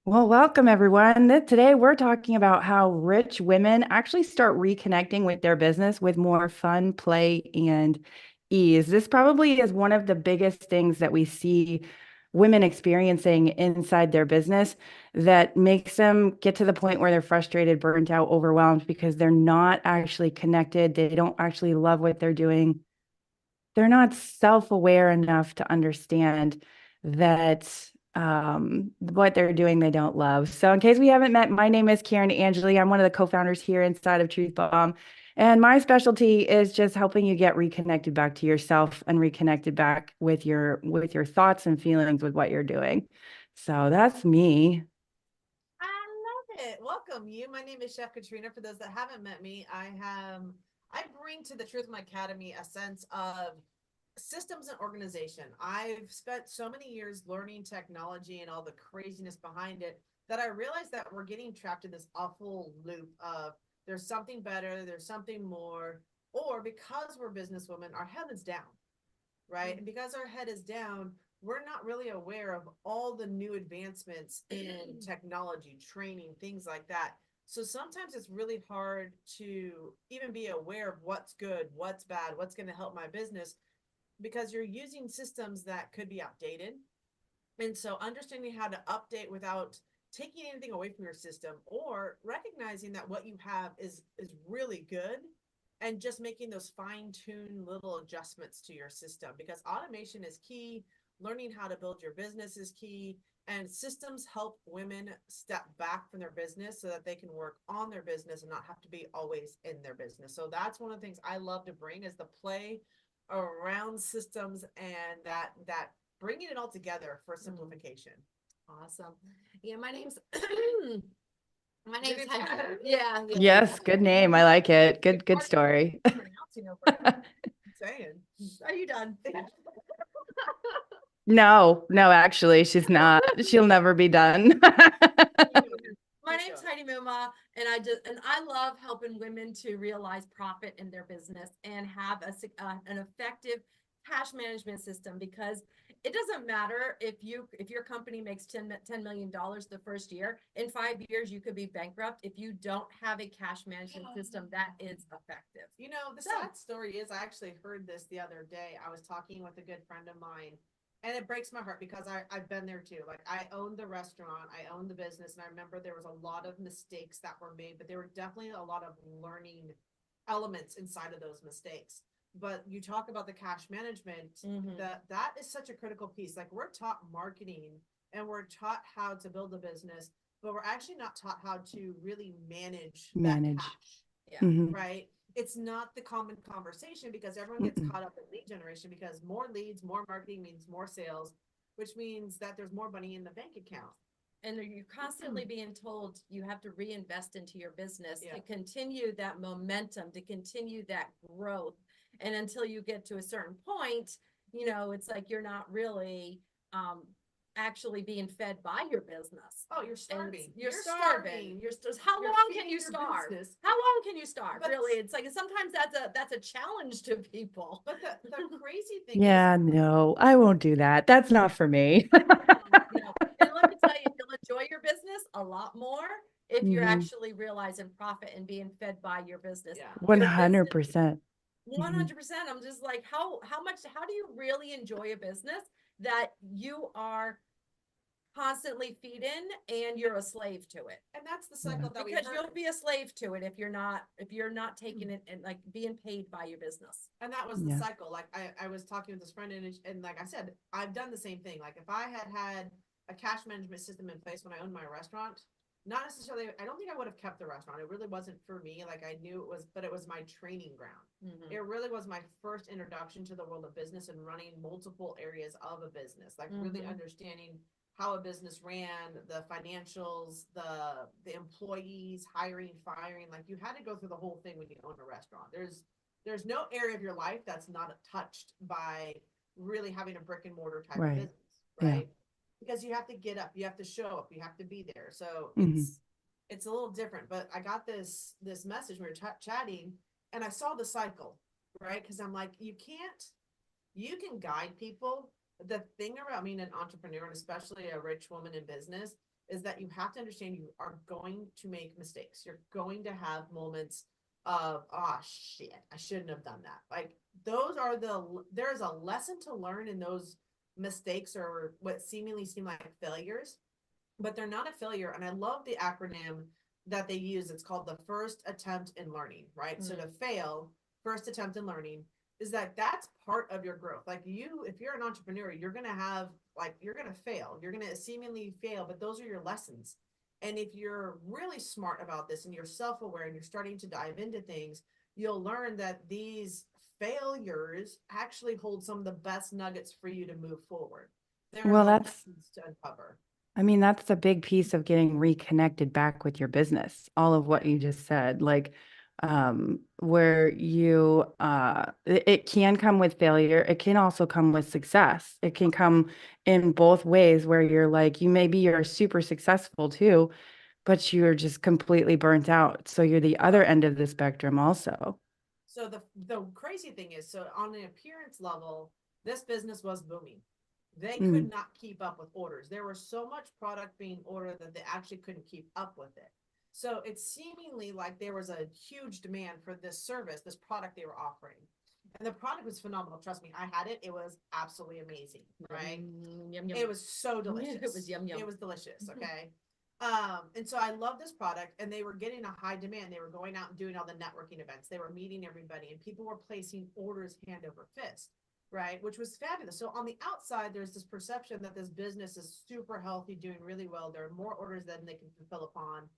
Well, welcome everyone. Today we're talking about how rich women actually start reconnecting with their business with more fun, play, and ease. This probably is one of the biggest things that we see women experiencing inside their business that makes them get to the point where they're frustrated, burnt out, overwhelmed because they're not actually connected. They don't actually love what they're doing. They're not self-aware enough to understand that what they're doing they don't love. So in case we haven't met, my name is Karen Angeli. I'm one of the co-founders here inside of Truth Bomb. And my specialty is just helping you get reconnected back to yourself and reconnected back with your thoughts and feelings with what you're doing. So that's me. I love it. Welcome you. My name is Chef Katrina. For those that haven't met me, I bring to the Truth of My Academy a sense of systems and organization. I've spent so many years learning technology and all the craziness behind it that I realized that we're getting trapped in this awful loop of there's something better, there's something more, or because we're businesswomen, our head is down, right? And because our head is down, we're not really aware of all the new advancements in technology, training, things like that. So sometimes it's really hard to even be aware of what's good, what's bad, what's going to help my business because you're using systems that could be outdated. And so understanding how to update without taking anything away from your system or recognizing that what you have is really good and just making those fine-tuned little adjustments to your system because automation is key. Learning how to build your business is key, and systems help women step back from their business so that they can work on their business and not have to be always in their business. So that's one of the things I love to bring is the play around systems and that bringing it all together for simplification. Awesome. Yeah, my name's my Your name's name's Heather. Yeah, yeah. Yes, good name. I like it. Good Hard to story. pronounce, I'm saying. Are you done? No, no, actually, she's not. She'll never be done. My name's Heidi Muma, and I love helping women to realize profit in their business and have an effective cash management system because it doesn't matter if your company makes $10 million the first year. In 5 years, you could be bankrupt if you don't have a cash management system that is effective. The sad story is I actually heard this the other day. I was talking with a good friend of mine, and it breaks my heart because I've been there too. Like I owned the restaurant, I owned the business, and I remember there was a lot of mistakes that were made, but there were definitely a lot of learning elements inside of those mistakes. But you talk about the cash management, that is such a critical piece. Like we're taught marketing and we're taught how to build a business, but we're actually not taught how to really manage that Manage. cash. Yeah. Mhm. Right? It's not the common conversation because everyone gets Mm-mm. caught up in lead generation because more leads, more marketing means more sales, which means that there's more money in the bank account. And you're constantly being told you have to reinvest into your business Yeah. to continue that momentum, to continue that growth. And until you get to a certain point, it's like you're not really actually being fed by your business. Oh, you're starving. You're starving. How You're long can feeding you your starve? business. How long can you starve? But Really, it's like sometimes that's a challenge to people. but the crazy thing is Yeah, no, I won't do that. That's not for me. And let me tell you, you'll enjoy your business a lot more if you're Mhm. actually realizing profit and being fed by your business. yeah. Your business, 100%. Mhm. 100%. I'm just like, how do you really enjoy a business that you are constantly feeding and you're a slave to it? And that's the Yeah. cycle that we Because heard. you'll be a slave to it if you're not taking it and like being paid by your business. And that was the Yeah. cycle. Like I was talking with this friend and like I said, I've done the same thing. Like if I had a cash management system in place when I owned my restaurant, not necessarily, I don't think I would have kept the restaurant. It really wasn't for me. Like I knew it was, but it was my training ground. It really was my first introduction to the world of business and running multiple areas of a business, like really understanding how a business ran, the financials, the employees, hiring, firing. Like you had to go through the whole thing when you own a restaurant. There's no area of your life that's not touched by really having a brick and mortar type of Right. business, Yeah. right? Because you have to get up, you have to show up, you have to be there. So Mhm. it's a little different. But I got this message we were chatting, and I saw the cycle, right? Because I'm like, you can guide people. The thing about being an entrepreneur and especially a rich woman in business is that you have to understand you are going to make mistakes. You're going to have moments of, oh shit, I shouldn't have done that. Like those are there's a lesson to learn in those mistakes or what seemingly seem like failures, but they're not a failure. And I love the acronym that they use. It's called the first attempt in learning, right? So to fail, first attempt in learning is that's part of your growth. Like if you're an entrepreneur, you're going to have you're going to fail. You're going to seemingly fail, but those are your lessons. And if you're really smart about this and you're self-aware and you're starting to dive into things, you'll learn that these failures actually hold some of the best nuggets for you to move forward. There are Well, the that's lessons to uncover. I mean, that's a big piece of getting reconnected back with your business. All of what you just said, like where it can come with failure. It can also come with success. It can come in both ways where you're like, you're super successful too, but you're just completely burnt out. So you're the other end of the spectrum also. So the crazy thing is, so on the appearance level, this business was booming. They could Mm. not keep up with orders. There was so much product being ordered that they actually couldn't keep up with it. So it's seemingly like there was a huge demand for this service, this product they were offering. And the product was phenomenal. Trust me, I had it. It was absolutely amazing, right? Yum, yum. It was so delicious. It was yum, yum. It was delicious. Okay. And so I love this product, and they were getting a high demand. They were going out and doing all the networking events. They were meeting everybody, and people were placing orders hand over fist, right? Which was fabulous. So on the outside, there's this perception that this business is super healthy, doing really well. There are more orders than they can fulfill upon.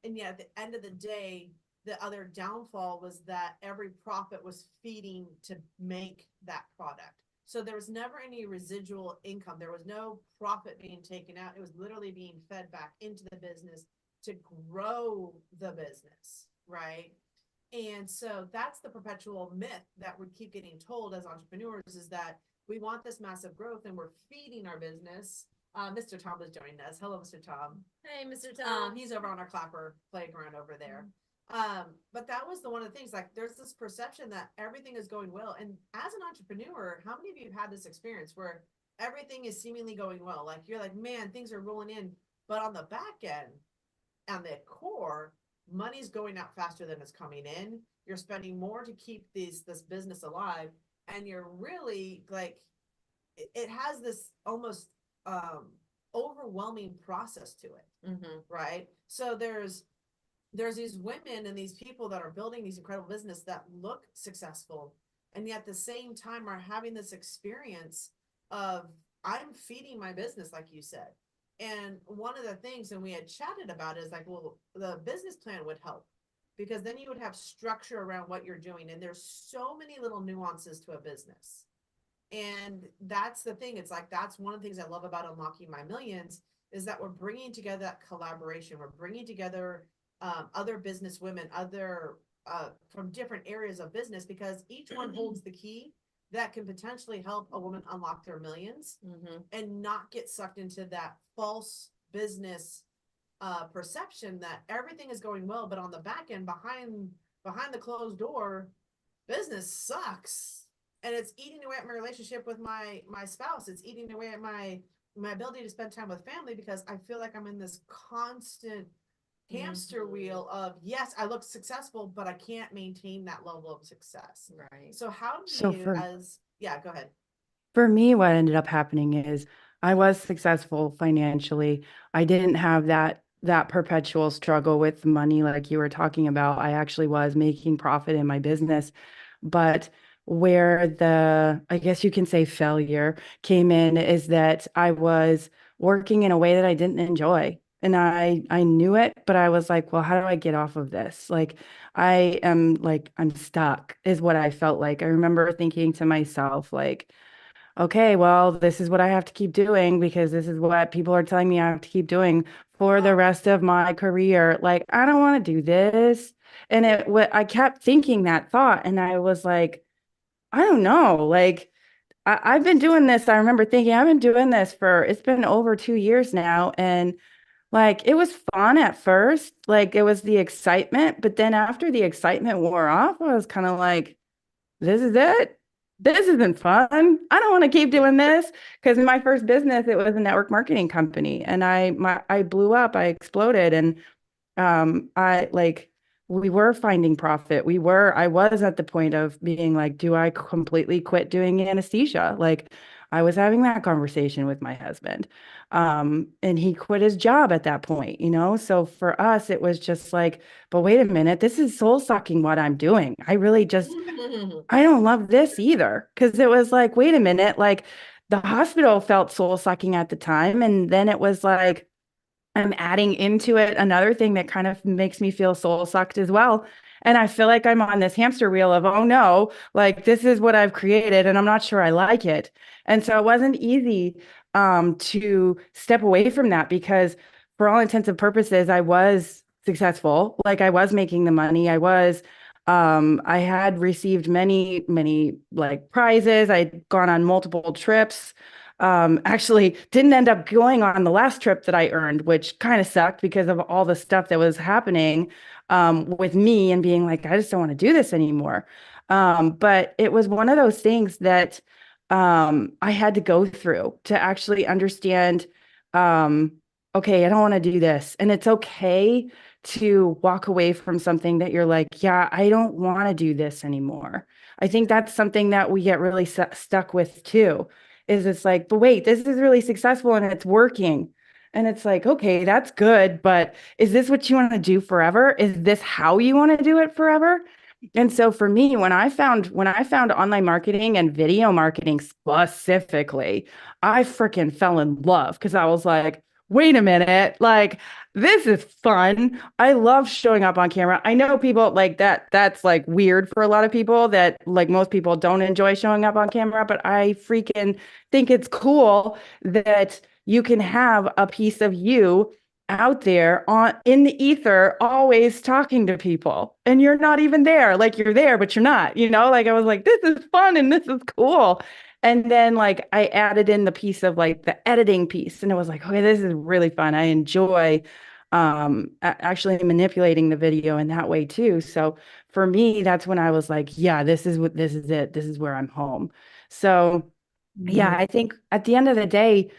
And yet at the end of the day, the other downfall was that every profit was feeding to make that product. So there was never any residual income. There was no profit being taken out. It was literally being fed back into the business to grow the business, right? And so that's the perpetual myth that we keep getting told as entrepreneurs, is that we want this massive growth and we're feeding our business. Mr. Tom has joined us. Hello, Mr. Tom. Hey, Mr. Tom. He's over on our Clapper playground over there. But that was one of the things, like there's this perception that everything is going well. And as an entrepreneur, how many of you have had this experience where everything is seemingly going well? Like you're like, man, things are rolling in, but on the back end, on the core, money's going out faster than it's coming in. You're spending more to keep this business alive. And you're really like, it has this almost overwhelming process to it. Right. So there's these women and these people that are building these incredible business that look successful, and yet at the same time are having this experience of, I'm feeding my business, like you said. And one of the things, and we had chatted about, is like, well, the business plan would help, because then you would have structure around what you're doing. And there's so many little nuances to a business. And that's the thing. It's like, that's one of the things I love about Unlocking My Millions, is that we're bringing together that collaboration. We're bringing together other business women, other from different areas of business, because each one holds the key that can potentially help a woman unlock their millions and not get sucked into that false business perception that everything is going well, but on the back end, behind the closed door, business sucks. And it's eating away at my relationship with my spouse. It's eating away at my ability to spend time with family, because I feel like I'm in this constant hamster wheel of, yes, I look successful, but I can't maintain that level of success. Right. So how do So you, yeah, go ahead. for me, what ended up happening is I was successful financially. I didn't have that perpetual struggle with money like you were talking about. I actually was making profit in my business, but where I guess you can say failure came in is that I was working in a way that I didn't enjoy. And I knew it, but I was like, well, how do I get off of this? Like, I'm stuck is what I felt like. I remember thinking to myself, like, okay, well, this is what I have to keep doing because this is what people are telling me I have to keep doing for the rest of my career. Like, I don't want to do this. And I kept thinking that thought, and I was like, I don't know. Like, I've been doing this. I remember thinking I've been doing this it's been over 2 years now. And like, it was fun at first. Like, it was the excitement. But then after the excitement wore off, I was kind of like, this is it. this isn't fun. I don't want to keep doing this. Because in my first business, it was a network marketing company, and I blew up, I exploded, and I like we were finding profit. I was at the point of being like, do I completely quit doing anesthesia? Like I was having that conversation with my husband. And he quit his job at that point, you know? So for us, it was just like, but wait a minute, this is soul sucking what I'm doing. I don't love this either. Cause it was like, wait a minute, like the hospital felt soul sucking at the time. And then it was like, I'm adding into it another thing that kind of makes me feel soul sucked as well. And I feel like I'm on this hamster wheel of, oh no, like this is what I've created and I'm not sure I like it. And so it wasn't easy to step away from that because for all intents and purposes, I was successful. Like I was making the money. I had received many like prizes. I'd gone on multiple trips. Actually didn't end up going on the last trip that I earned, which kind of sucked because of all the stuff that was happening with me and being like, I just don't want to do this anymore. But it was one of those things that I had to go through to actually understand, um, okay, I don't want to do this. And it's okay to walk away from something that you're like, yeah, I don't want to do this anymore. I think that's something that we get really stuck with too is it's like, but wait, this is really successful and it's working. And it's like, okay, that's good, but is this what you want to do forever? Is this how you want to do it forever? And so for me, when I found online marketing and video marketing specifically, I freaking fell in love because I was like, wait a minute, like this is fun. I love showing up on camera. I know people like that's like weird for a lot of people that like most people don't enjoy showing up on camera, but I freaking think it's cool that you can have a piece of you out there on in the ether always talking to people and you're not even there, like you're there but you're not, like I was like this is fun and this is cool. And then like I added in the piece of like the editing piece and it was like, okay, this is really fun. I enjoy actually manipulating the video in that way too. So for me, that's when I was like, yeah, this is it. This is where I'm home. So yeah, Mhm. I think at the end of the day,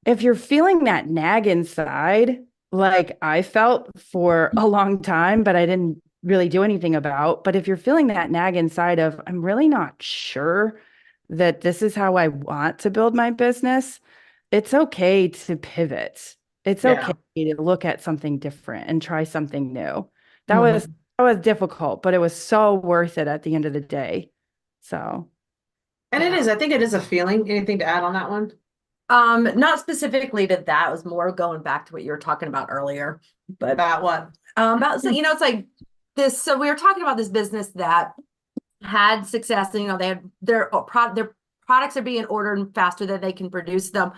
if you're feeling that nag inside, like I felt for a long time, but I didn't really do anything about, but if you're feeling that nag inside of, I'm really not sure that this is how I want to build my business, it's okay to pivot. It's okay Yeah. to look at something different and try something new. That was Mhm. that was difficult, but it was so worth it at the end of the day. So, And it yeah. is, I think it is a feeling. Anything to add on that one? Not specifically to that. It was more going back to what you were talking about earlier. But About what? about so it's like this. So we were talking about this business that had success, and they had their products are being ordered faster than they can produce them.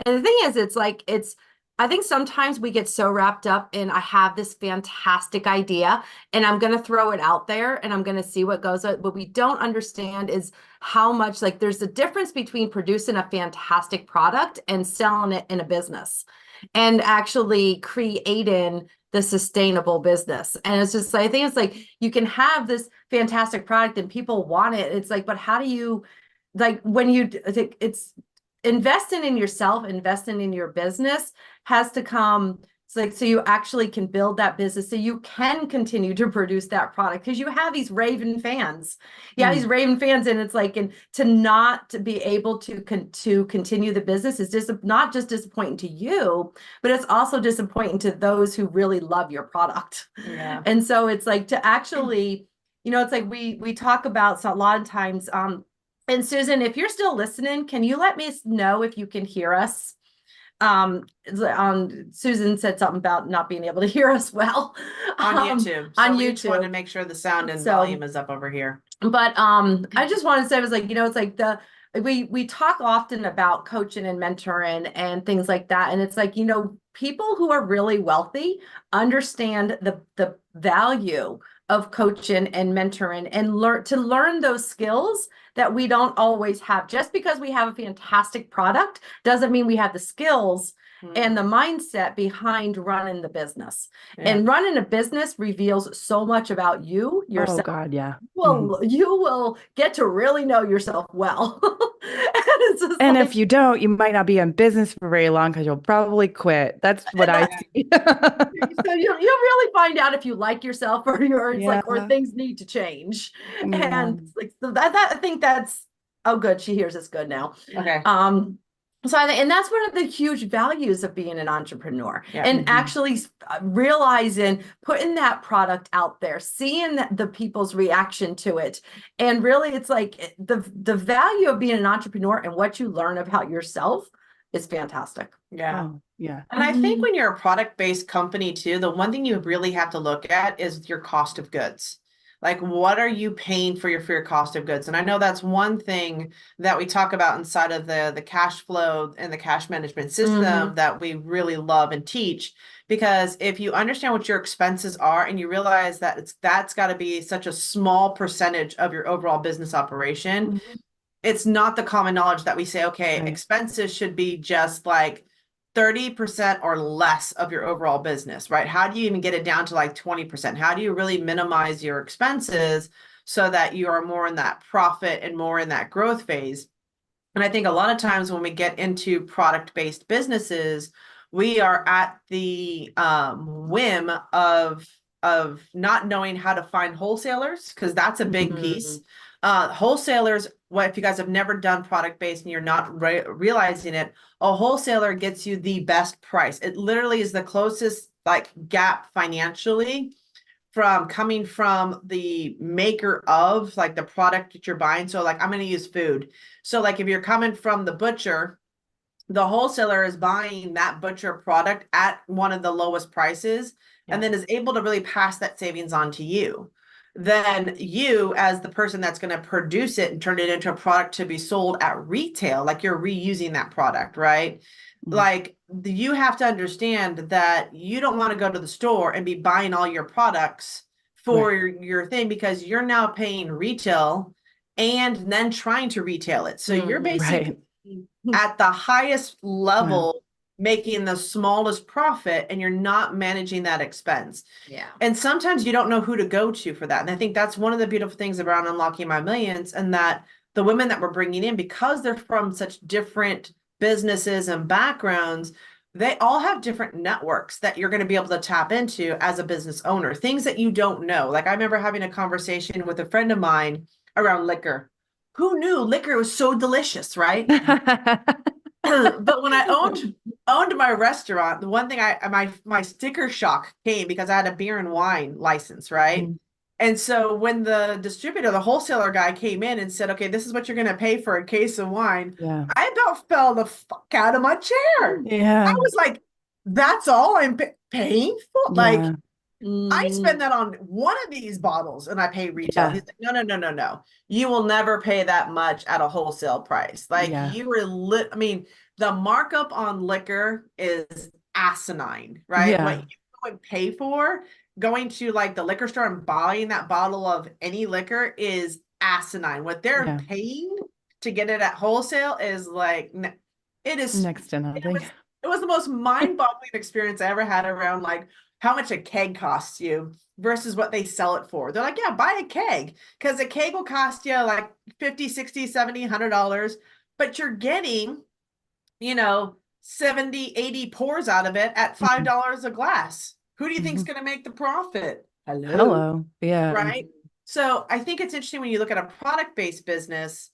And the thing is, I think sometimes we get so wrapped up in, I have this fantastic idea and I'm going to throw it out there and I'm going to see what goes. What we don't understand is how much, like, there's a difference between producing a fantastic product and selling it in a business and actually creating the sustainable business. And it's just, I think it's like, you can have this fantastic product and people want it. It's like, but how do you, like, when you, it's investing in yourself, investing in your business has to come. It's like, so you actually can build that business so you can continue to produce that product because you have these raving fans. Yeah, these raving fans. And it's like, and to not to be able to continue the business is just not just disappointing to you, but it's also disappointing to those who really love your product. Yeah. And so it's like to actually, it's like we talk about, so a lot of times, and Susan, if you're still listening, can you let me know if you can hear us? Susan said something about not being able to hear us well On YouTube. So on we just wanted to YouTube. make sure the sound and So- volume is up over here. But I just want to say, it was like, it's like we talk often about coaching and mentoring and things like that. And it's like, people who are really wealthy understand the value of coaching and mentoring and learn those skills that we don't always have. Just because we have a fantastic product doesn't mean we have the skills and the mindset behind running the business. And running a business reveals so much about you, Oh yourself. God, yeah. You will get to really know yourself well. And if you don't, you might not be in business for very long because you'll probably quit. That's what I see. So you'll really find out if you like yourself or or Yeah. things need to change. Yeah. And like so that I think that's oh good, she hears us good now. Okay. So I think, and that's one of the huge values of being an entrepreneur and Mhm. actually realizing, putting that product out there, seeing the people's reaction to it. And really it's like the value of being an entrepreneur and what you learn about yourself is fantastic. Yeah. Oh, yeah. And I think when you're a product-based company too, the one thing you really have to look at is your cost of goods. Like, what are you paying for your cost of goods? And I know that's one thing that we talk about inside of the cash flow and the cash management system that we really love and teach. Because if you understand what your expenses are and you realize that that's got to be such a small percentage of your overall business operation, it's not the common knowledge that we say, okay, Right. expenses should be just like 30% or less of your overall business, right? How do you even get it down to like 20%? How do you really minimize your expenses so that you are more in that profit and more in that growth phase? And I think a lot of times when we get into product-based businesses, we are at the whim of not knowing how to find wholesalers, because that's a big piece. Wholesalers, what if you guys have never done product-based and you're not realizing it, a wholesaler gets you the best price. It literally is the closest like gap financially from coming from the maker of like the product that you're buying. So like I'm going to use food. So like if you're coming from the butcher, the wholesaler is buying that butcher product at one of the lowest prices and then is able to really pass that savings on to you. Then you, as the person that's going to produce it and turn it into a product to be sold at retail, like you're reusing that product, right? Like you have to understand that you don't want to go to the store and be buying all your products for your thing, because you're now paying retail and then trying to retail it. So you're basically at the highest level making the smallest profit, and you're not managing that expense. Yeah. And sometimes you don't know who to go to for that. And I think that's one of the beautiful things around Unlocking My Millions, and that the women that we're bringing in, because they're from such different businesses and backgrounds, they all have different networks that you're going to be able to tap into as a business owner, things that you don't know. Like I remember having a conversation with a friend of mine around liquor. Who knew liquor was so delicious, right? But when I owned my restaurant, the one thing my sticker shock came because I had a beer and wine license, right? And so when the distributor, the wholesaler guy came in and said, okay, this is what you're going to pay for a case of wine. I about fell the fuck out of my chair. I was like, that's all I'm paying for? Like, I spend that on one of these bottles and I pay retail. He's like, no. You will never pay that much at a wholesale price. Like you were I mean, the markup on liquor is asinine, right? What you would pay for going to like the liquor store and buying that bottle of any liquor is asinine. What they're paying to get it at wholesale is like, it is next to nothing. It was the most mind-boggling experience I ever had around like how much a keg costs you versus what they sell it for. They're like, yeah, buy a keg, because a keg will cost you like 50, 60, 70, $100, but you're getting, 70, 80 pours out of it at $5 a glass. Who do you think is going to make the profit? Hello. Yeah. Right. So I think it's interesting when you look at a product-based business,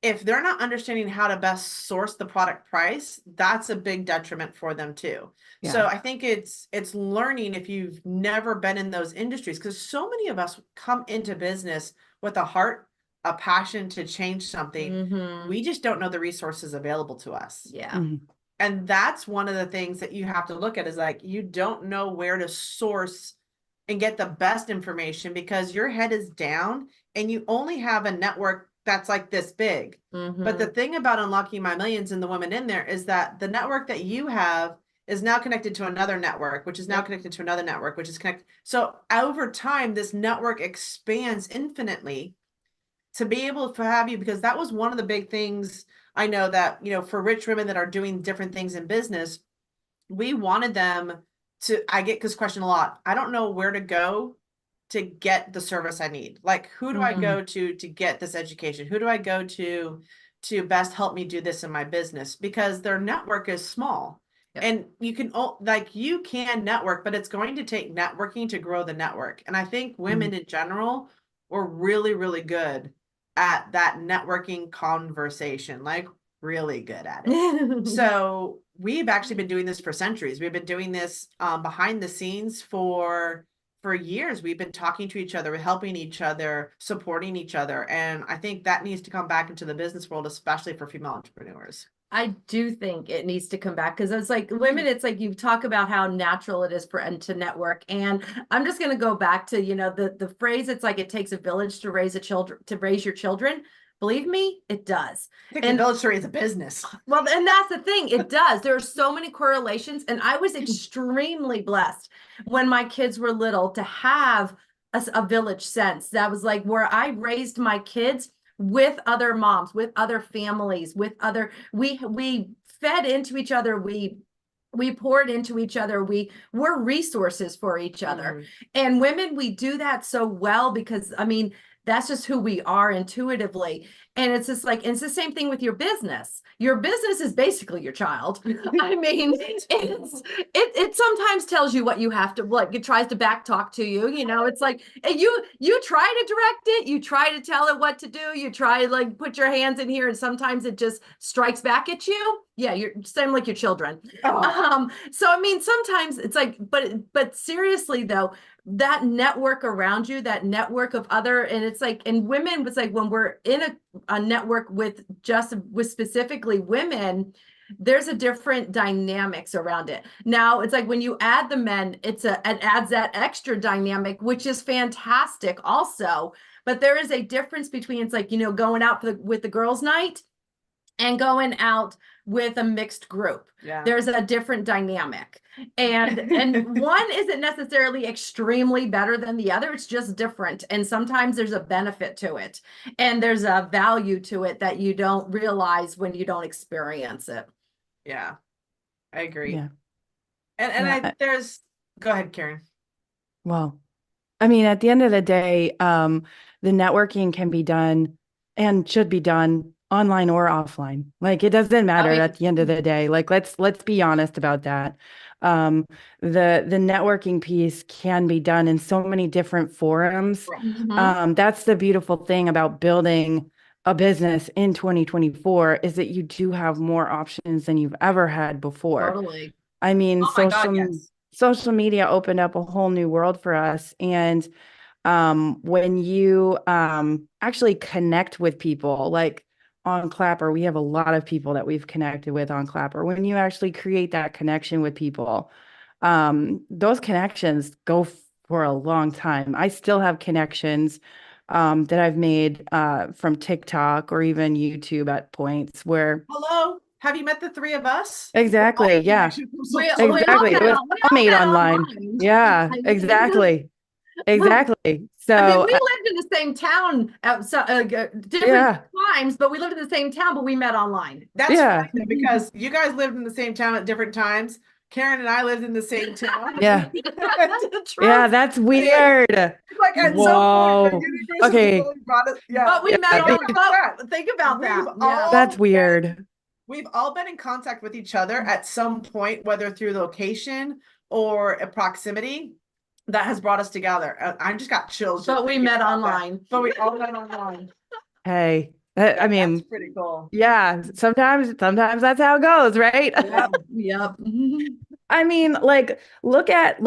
if they're not understanding how to best source the product price, that's a big detriment for them too. So I think it's learning if you've never been in those industries, because so many of us come into business with a heart, a passion to change something. We just don't know the resources available to us. Yeah. And that's one of the things that you have to look at, is like, you don't know where to source and get the best information because your head is down and you only have a network that's like this big. But the thing about Unlocking My Millions and the women in there is that the network that you have is now connected to another network, which is now connected to another network, which is connected. So over time, this network expands infinitely. to be able to have you, because that was one of the big things I know that, for rich women that are doing different things in business, we wanted them to, I get this question a lot. I don't know where to go to get the service I need. Like, who do I go to get this education? Who do I go to best help me do this in my business? Because their network is small. Yep. And you can network, but it's going to take networking to grow the network. And I think women in general were really, really good at that networking conversation, like really good at it. So we've actually been doing this for centuries. We've been doing this behind the scenes for years. We've been talking to each other, helping each other, supporting each other. And I think that needs to come back into the business world, especially for female entrepreneurs. I do think it needs to come back, because it's like women, it's like you talk about how natural it is for and to network. And I'm just going to go back to, the phrase, it's like it takes a village to raise your children. Believe me, it does. I think the village to raise a business. Well, and that's the thing. It does. There are so many correlations. And I was extremely blessed when my kids were little to have a village sense. That was like where I raised my kids with other moms, with other families, we fed into each other. We poured into each other. We were resources for each other. And women, we do that so well because, I mean, that's just who we are intuitively. And it's just like, it's the same thing with your business. Your business is basically your child. I mean, it sometimes tells you what you have to, like, it tries to back talk to you, it's like, you try to direct it, you try to tell it what to do, you try like put your hands in here, and sometimes it just strikes back at you. Yeah, you're same like your children. So I mean, sometimes it's like, but seriously though, that network around you, that network of other, and it's like, and women, it's like when we're in a network with specifically women, there's a different dynamics around it. Now it's like when you add the men, it adds that extra dynamic, which is fantastic also. But there is a difference between, it's like, going out with the girls' night and going out with a mixed group. Yeah. There's a different dynamic. And one isn't necessarily extremely better than the other. It's just different. And sometimes there's a benefit to it. And there's a value to it that you don't realize when you don't experience it. Yeah, I agree. Yeah. And go ahead, Karen. Well, I mean, at the end of the day, the networking can be done and should be done online or offline. Like, it doesn't matter at the end of the day. Like, let's be honest about that. The networking piece can be done in so many different forums. That's the beautiful thing about building a business in 2024 is that you do have more options than you've ever had before. Totally. I mean, social media opened up a whole new world for us. And when you actually connect with people, like on Clapper, we have a lot of people that we've connected with on Clapper. When you actually create that connection with people, those connections go for a long time. I still have connections that I've made from TikTok or even YouTube at points where. Hello, have you met the three of us? Exactly. Yeah. Exactly. It was all made online. Yeah, exactly. Exactly. So I mean, we lived in the same town at different times, but we lived in the same town, but we met online. That's funny because you guys lived in the same town at different times. Karen and I lived in the same town. Yeah. Yeah, that's weird. Like at some point, okay. But we met online. Think about that. That's weird. We've all been in contact with each other at some point, whether through location or a proximity. That has brought us together. I just got chills. But we met online. But we all met online. Hey, I mean, that's pretty cool. Yeah, sometimes that's how it goes, right? Yep. I mean, like, look at,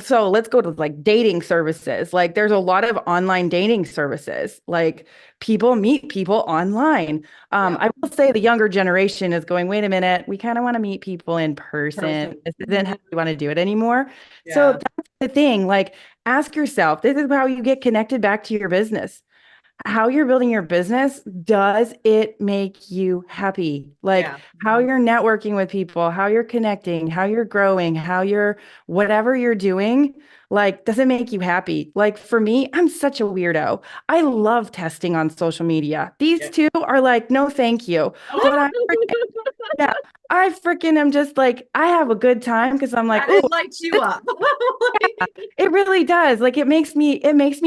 so let's go to like dating services. Like, there's a lot of online dating services. Like, people meet people online. I will say the younger generation is going, wait a minute, we kind of want to meet people in person. This isn't how we want to do it anymore. Yeah. So that's the thing. Like, ask yourself, this is how you get connected back to your business. How you're building your business, does it make you happy? Like how you're networking with people, how you're connecting, how you're growing, how you're, whatever you're doing, Like, does it make you happy? Like for me, I'm such a weirdo. I love testing on social media. These Yeah. two are like, no, thank you. But yeah, I freaking am just like, I have a good time because I'm like, And ooh, it lights you up. it really does. Like it makes me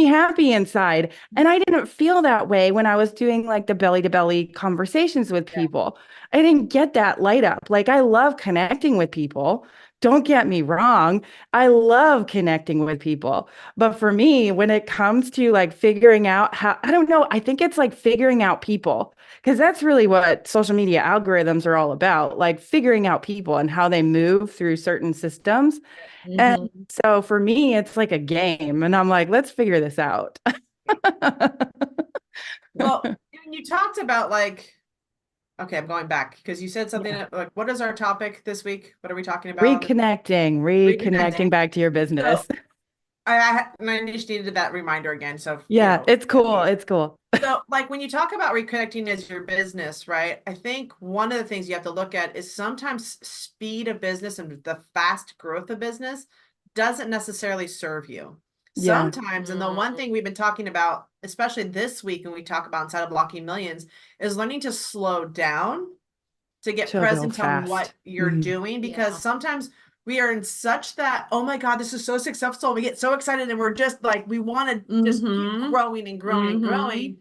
happy inside. And I didn't feel that way when I was doing like the belly to belly conversations with Yeah. people. I didn't get that light up. Like I love connecting with people. Don't get me wrong. I love connecting with people. But for me, when it comes to like figuring out how, I don't know, I think it's like figuring out people because that's really what social media algorithms are all about, like figuring out people and how they move through certain systems. And Mhm. so for me, it's like a game. And I'm like, let's figure this out. Well, and you talked about like, okay, I'm going back because you said something Yeah. like, what is our topic this week? What are we talking about? Reconnecting Reconnecting. back to your So business. and I just needed that reminder again. So, Yeah, it's cool. It's cool. so like when you talk about reconnecting as your business, right? I think one of the things you have to look at is sometimes speed of business and the fast growth of business doesn't necessarily serve you. Yeah. Sometimes, and the one thing we've been talking about, especially this week when we talk about inside of Blocking Millions, is learning to slow down to get To go present on what fast. you're Mhm. doing, because Yeah. sometimes we are in such that, oh my God, this is so successful. We get so excited and we're just like, we want to just keep growing and growing and growing.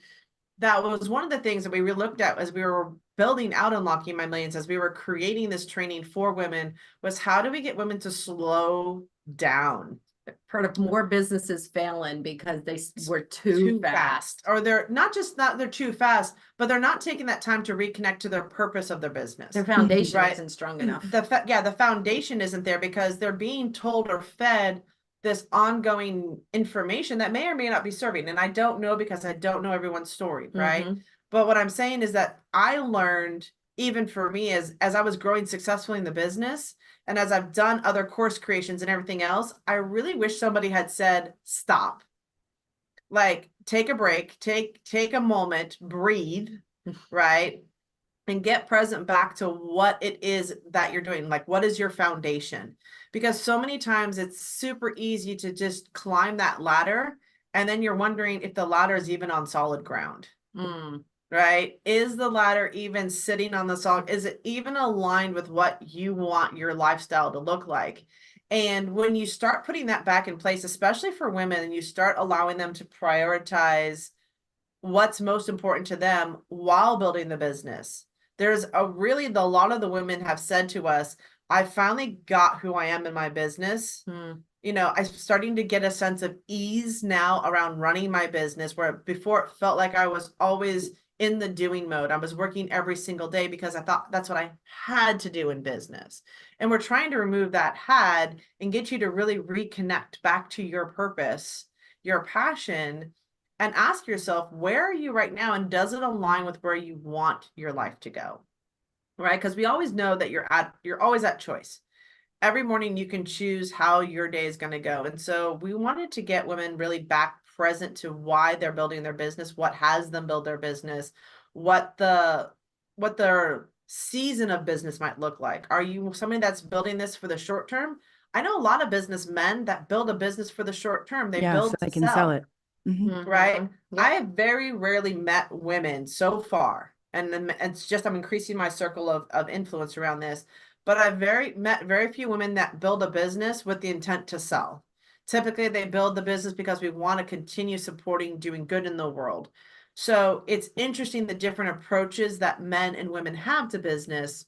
That was one of the things that we really looked at as we were building out Unlocking My Millions, as we were creating this training for women, was how do we get women to slow down? Heard of more businesses failing because they were too fast. Or they're not just not they're too fast, but they're not taking that time to reconnect to their purpose of their business. Their foundation Right. isn't strong enough. The foundation isn't there because they're being told or fed this ongoing information that may or may not be serving. And I don't know because I don't know everyone's story, right? But what I'm saying is that I learned, even for me, as I was growing successfully in the business, and as I've done other course creations and everything else, I really wish somebody had said, stop. Like, take a break, take a moment, breathe, right? And get present back to what it is that you're doing. Like, what is your foundation? Because so many times it's super easy to just climb that ladder, and then you're wondering if the ladder is even on solid ground. Right? Is the ladder even sitting on the solid? Is it even aligned with what you want your lifestyle to look like? And when you start putting that back in place, especially for women, and you start allowing them to prioritize what's most important to them while building the business, there's a lot of the women have said to us, I finally got who I am in my business. I'm starting to get a sense of ease now around running my business, where before it felt like I was always in the doing mode. I was working every single day because I thought that's what I had to do in business. And we're trying to remove that had and get you to really reconnect back to your purpose, your passion, and ask yourself, where are you right now? And does it align with where you want your life to go? Right? Because we always know that you're always at choice. Every morning you can choose how your day is going to go. And so we wanted to get women really back present to why they're building their business, what has them build their business, what their season of business might look like. Are you somebody that's building this for the short term? I know a lot of businessmen that build a business for the short term. They Yeah, so build I to can sell sell. it. Mhm. Right? I have very rarely met women so far, and then it's just I'm increasing my circle of influence around this, but I've met very few women that build a business with the intent to sell. Typically, they build the business because we want to continue supporting doing good in the world. So it's interesting the different approaches that men and women have to business.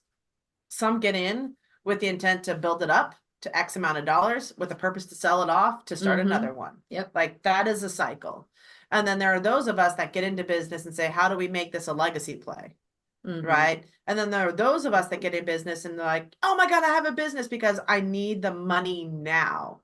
Some get in with the intent to build it up to X amount of dollars with a purpose to sell it off to start another one. Yep. Like that is a cycle. And then there are those of us that get into business and say, how do we make this a legacy play? Right. And then there are those of us that get in business and they're like, oh my God, I have a business because I need the money now.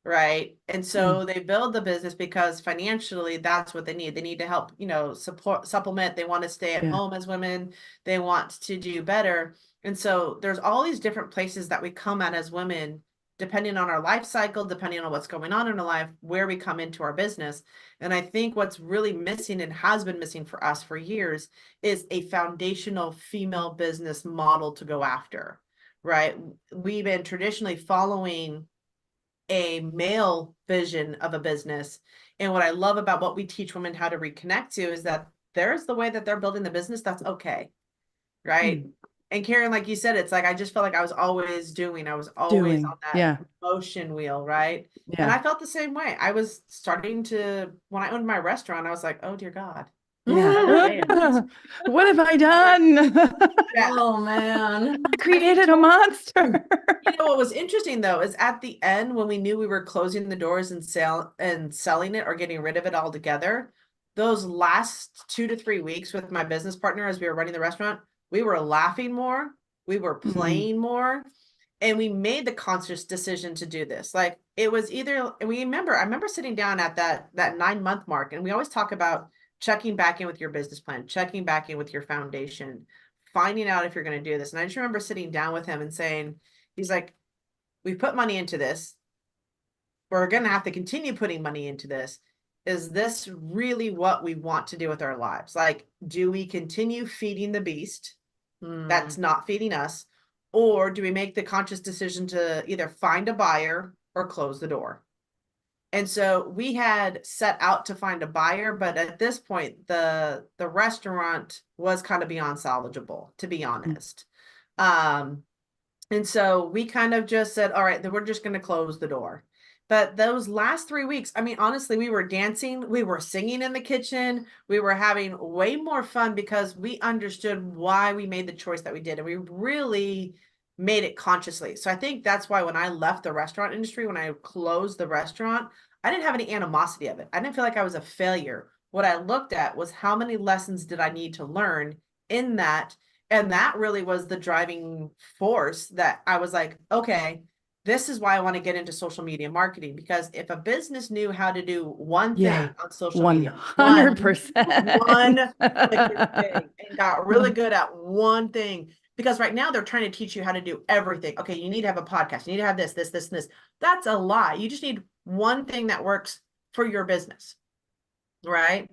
Right. And so they build the business because financially that's what they need. They need to help, supplement. They want to stay at Yeah. home as women. They want to do better. And so there's all these different places that we come at as women, depending on our life cycle, depending on what's going on in our life, where we come into our business. And I think what's really missing and has been missing for us for years is a foundational female business model to go after. Right. We've been traditionally following a male vision of a business. And what I love about what we teach women how to reconnect to is that there's the way that they're building the business that's okay, right? And Karen, like you said, it's like I just felt like I was always I was always on that Yeah. motion wheel, right? And Yeah. I felt the same way. I was starting to, when I owned my restaurant, I was like, oh dear God. Yeah. What have I done? Yeah. Oh man. I created a monster. You know what was interesting though is at the end when we knew we were closing the doors and selling it or getting rid of it altogether, those last 2 to 3 weeks with my business partner as we were running the restaurant, we were laughing more, we were playing more, and we made the conscious decision to do this. Like it was either, and I remember sitting down at that 9 month mark, and we always talk about checking back in with your business plan, checking back in with your foundation, finding out if you're going to do this. And I just remember sitting down with him and saying, he's like, we've put money into this. We're going to have to continue putting money into this. Is this really what we want to do with our lives? Like, do we continue feeding the beast that's not feeding us? Or do we make the conscious decision to either find a buyer or close the door? And so we had set out to find a buyer, but at this point, the restaurant was kind of beyond salvageable, to be honest. And so we kind of just said, all right, then we're just going to close the door. But those last 3 weeks, I mean, honestly, we were dancing, we were singing in the kitchen, we were having way more fun because we understood why we made the choice that we did. And we really made it consciously. So I think that's why when I left the restaurant industry, when I closed the restaurant, I didn't have any animosity of it. I didn't feel like I was a failure. What I looked at was how many lessons did I need to learn in that. And that really was the driving force that I was like, okay, this is why I want to get into social media marketing, because if a business knew how to do one thing on social media, 100%. one freaking thing, and got really good at one thing, because right now they're trying to teach you how to do everything. Okay, you need to have a podcast, you need to have this, and this. That's a lie. You just need one thing that works for your business, right?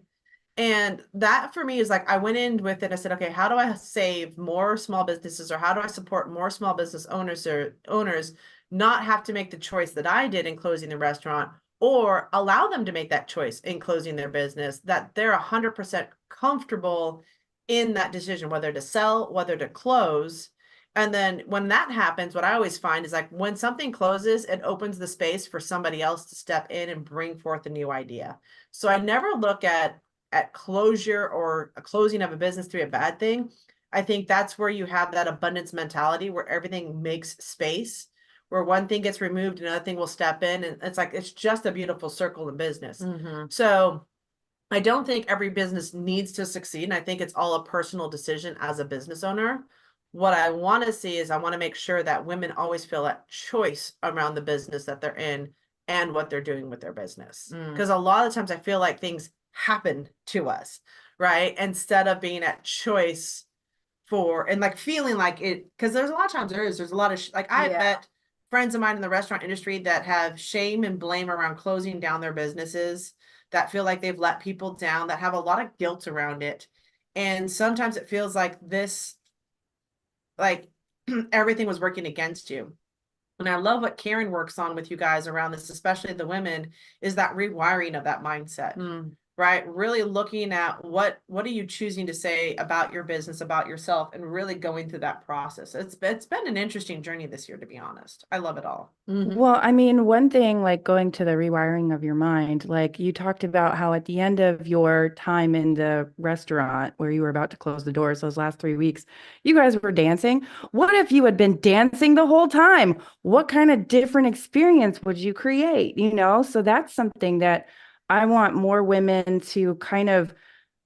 And that for me is like, I went in with it. I said, okay, how do I save more small businesses, or how do I support more small business owners not have to make the choice that I did in closing the restaurant, or allow them to make that choice in closing their business, that they're 100% comfortable in that decision, whether to sell, whether to close. And then when that happens, what I always find is like when something closes, it opens the space for somebody else to step in and bring forth a new idea. So I never look at closure or a closing of a business to be a bad thing. I think that's where you have that abundance mentality where everything makes space, where one thing gets removed, another thing will step in. And it's like, it's just a beautiful circle in business. So I don't think every business needs to succeed. And I think it's all a personal decision as a business owner. What I want to see is I want to make sure that women always feel that choice around the business that they're in and what they're doing with their business. Because a lot of times I feel like things happen to us, right? Instead of being at choice for, and like feeling like it, because there's a lot of times there's a lot of, like I've met friends of mine in the restaurant industry that have shame and blame around closing down their businesses, that feel like they've let people down, that have a lot of guilt around it. And sometimes it feels like this, like everything was working against you. And I love what Karen works on with you guys around this, especially the women, is that rewiring of that mindset, right? Really looking at what are you choosing to say about your business, about yourself, and really going through that process. It's been an interesting journey this year, to be honest. I love it all. Well, I mean, one thing, like going to the rewiring of your mind, like you talked about how at the end of your time in the restaurant where you were about to close the doors, those last 3 weeks, you guys were dancing. What if you had been dancing the whole time? What kind of different experience would you create? So that's something that I want more women to kind of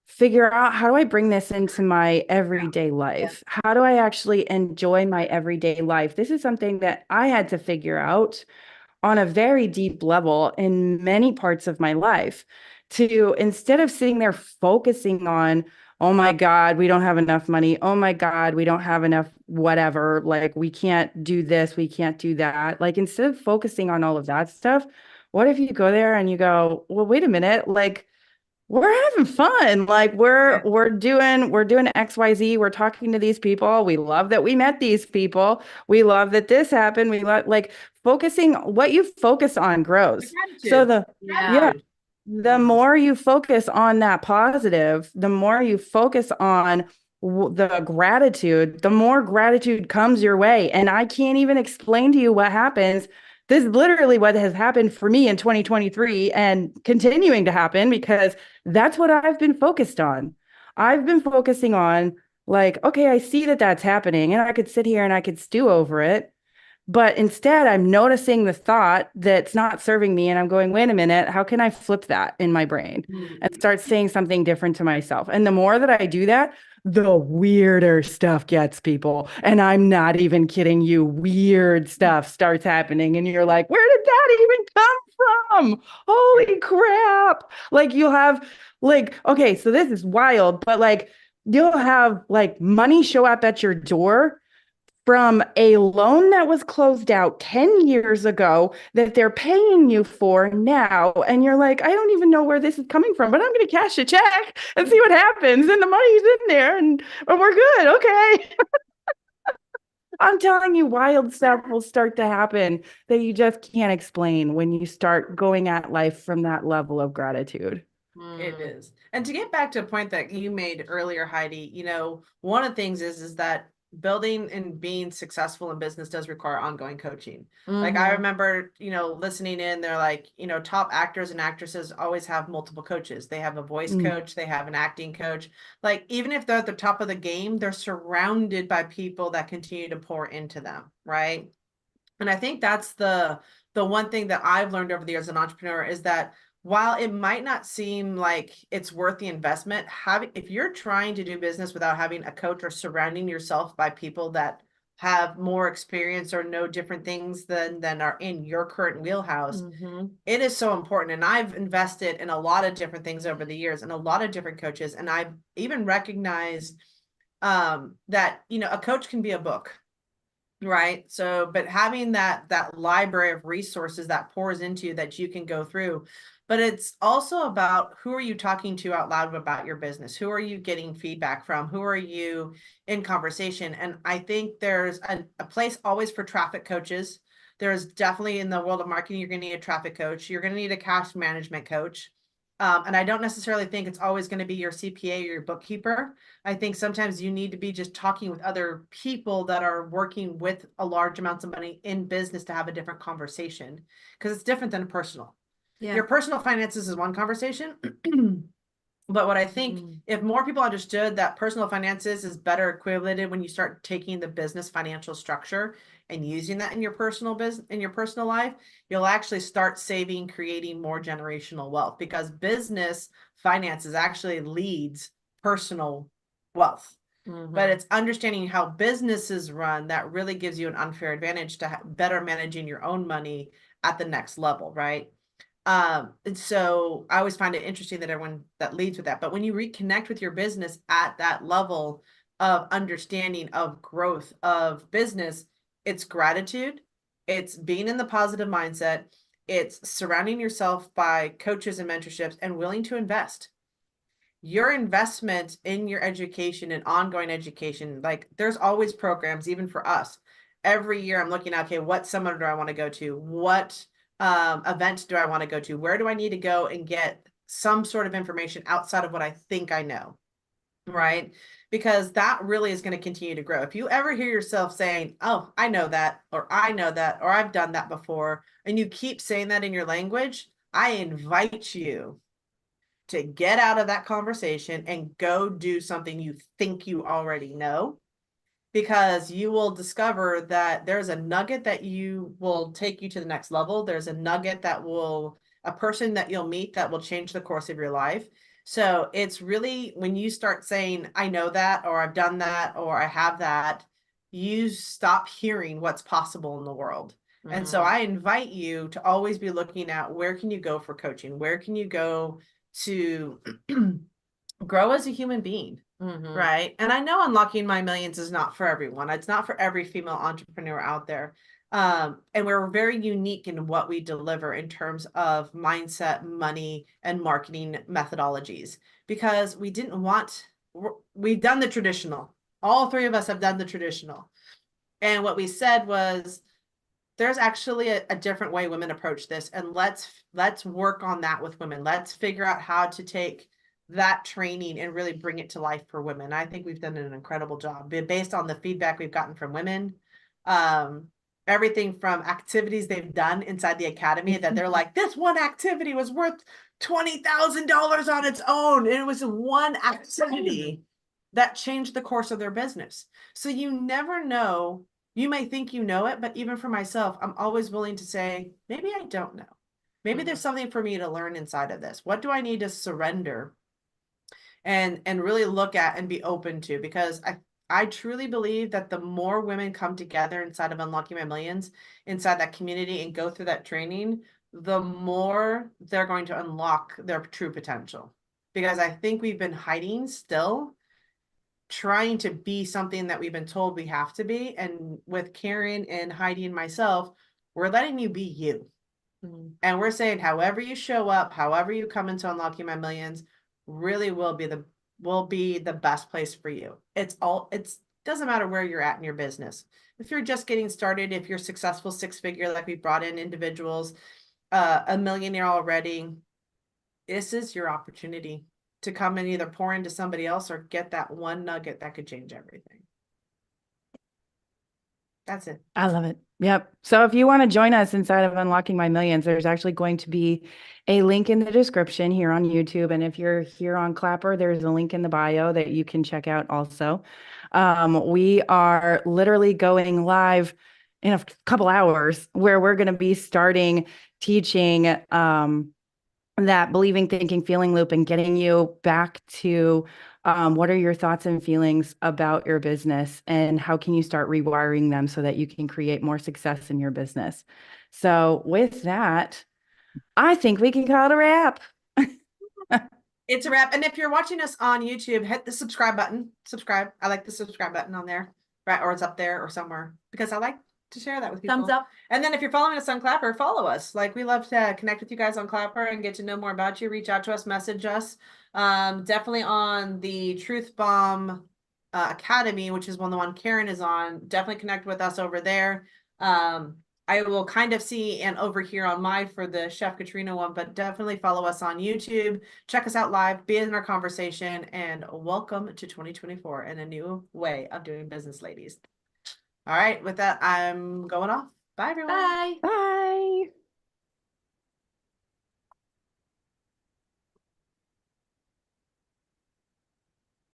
figure out, how do I bring this into my everyday life? How do I actually enjoy my everyday life? This is something that I had to figure out on a very deep level in many parts of my life, to instead of sitting there focusing on, oh my God, we don't have enough money. Oh my God, we don't have enough whatever. Like we can't do this, we can't do that. Like instead of focusing on all of that stuff, what if you go there and you go, well, wait a minute, like we're having fun. Like we're doing XYZ. We're talking to these people. We love that we met these people. We love that this happened. We love like focusing what you focus on grows. So Gratitude. yeah, Gratitude. the more you focus on that positive, the more you focus on the gratitude, the more gratitude comes your way. And I can't even explain to you what happens. This is literally what has happened for me in 2023 and continuing to happen because that's what I've been focused on. I've been focusing on, like, okay, I see that that's happening and I could sit here and I could stew over it. But instead, I'm noticing the thought that's not serving me. And I'm going, wait a minute, how can I flip that in my brain and start saying something different to myself? And the more that I do that, the weirder stuff gets, people. And I'm not even kidding you. Weird stuff starts happening. And you're like, where did that even come from? Holy crap. Like you'll have, like, okay, so this is wild, but like you'll have like money show up at your door from a loan that was closed out 10 years ago that they're paying you for now. And you're like, I don't even know where this is coming from, but I'm going to cash a check and see what happens. And the money's in there and we're good. Okay. I'm telling you, wild stuff will start to happen that you just can't explain when you start going at life from that level of gratitude. It is. And to get back to a point that you made earlier, Heidi, one of the things is that building and being successful in business does require ongoing coaching. Like I remember, listening in, they're like, top actors and actresses always have multiple coaches. They have a voice Mm. coach, they have an acting coach. Like even if they're at the top of the game, they're surrounded by people that continue to pour into them, right? And I think that's the one thing that I've learned over the years as an entrepreneur is that while it might not seem like it's worth the investment, if you're trying to do business without having a coach or surrounding yourself by people that have more experience or know different things than are in your current wheelhouse, it is so important. And I've invested in a lot of different things over the years and a lot of different coaches. And I've even recognized that, a coach can be a book. Right. So, but having that library of resources that pours into you that you can go through, but it's also about who are you talking to out loud about your business? Who are you getting feedback from? Who are you in conversation? And I think there's a place always for traffic coaches. There's definitely in the world of marketing, you're going to need a traffic coach. You're going to need a cash management coach. And I don't necessarily think it's always going to be your CPA or your bookkeeper. I think sometimes you need to be just talking with other people that are working with a large amounts of money in business to have a different conversation because it's different than personal. Yeah. Your personal finances is one conversation. But what I think if more people understood that personal finances is better equated when you start taking the business financial structure and using that in your personal business, in your personal life, you'll actually start saving, creating more generational wealth because business finances actually leads personal wealth. But it's understanding how businesses run that really gives you an unfair advantage to better managing your own money at the next level, right? And so I always find it interesting that everyone that leads with that. But when you reconnect with your business at that level of understanding of growth of business, it's gratitude, it's being in the positive mindset, it's surrounding yourself by coaches and mentorships and willing to invest. Your investment in your education and ongoing education, like there's always programs, even for us. Every year I'm looking at, okay, what seminar do I want to go to? What event do I want to go to? Where do I need to go and get some sort of information outside of what I think I know? Right? Because that really is going to continue to grow. If you ever hear yourself saying, oh, I know that, or I know that, or I've done that before, and you keep saying that in your language, I invite you to get out of that conversation and go do something you think you already know, because you will discover that there's a nugget that you will take you to the next level. There's a nugget that will, a person that you'll meet that will change the course of your life. So it's really when you start saying, I know that, or I've done that, or I have that, you stop hearing what's possible in the world. And so I invite you to always be looking at where can you go for coaching? Where can you go to grow as a human being? Right. And I know unlocking my millions is not for everyone. It's not for every female entrepreneur out there. And we're very unique in what we deliver in terms of mindset, money, and marketing methodologies, because we've done the traditional. All three of us have done the traditional. And what we said was, there's actually a different way women approach this. And let's work on that with women. Let's figure out how to take that training and really bring it to life for women. I think we've done an incredible job based on the feedback we've gotten from women. Everything from activities they've done inside the academy that they're like, this one activity was worth $20,000 on its own. And it was one activity that changed the course of their business. So you never know. You may think you know it, but even for myself, I'm always willing to say, maybe I don't know. Maybe there's something for me to learn inside of this. What do I need to surrender and really look at and be open to? Because I truly believe that the more women come together inside of Unlocking My Millions, inside that community, and go through that training, the more they're going to unlock their true potential. Because I think we've been hiding still, trying to be something that we've been told we have to be. And with Karen and Heidi and myself, we're letting you be you. And we're saying, however you show up, however you come into Unlocking My Millions, really will be the best place for you. It doesn't matter where you're at in your business. If you're just getting started, if you're successful 6-figure, like we brought in individuals, a millionaire already, this is your opportunity to come and either pour into somebody else or get that one nugget that could change everything. That's it. I love it. Yep. So if you want to join us inside of Unlocking My Millions, there's actually going to be a link in the description here on YouTube. And if you're here on Clapper, there's a link in the bio that you can check out also. We are literally going live in a couple hours where we're going to be starting teaching that believing, thinking, feeling loop, and getting you back to what are your thoughts and feelings about your business, and how can you start rewiring them so that you can create more success in your business. So with that, I think we can call it a wrap. It's a wrap. And if you're watching us on YouTube, hit the subscribe button. Subscribe. I like the subscribe button on there, right? Or it's up there or somewhere, because I like to share that with people. Thumbs up. And then if you're following us on Clapper, follow us. Like, we love to connect with you guys on Clapper and get to know more about you. Reach out to us, message us. Definitely on the Truth Bomb Academy, which is the one Karen is on. Definitely connect with us over there. I will kind of see and overhear on mine for the Chef Katrina one, but definitely follow us on YouTube. Check us out live, be in our conversation, and welcome to 2024 and a new way of doing business, ladies. All right, with that, I'm going off. Bye, everyone. Bye. Bye.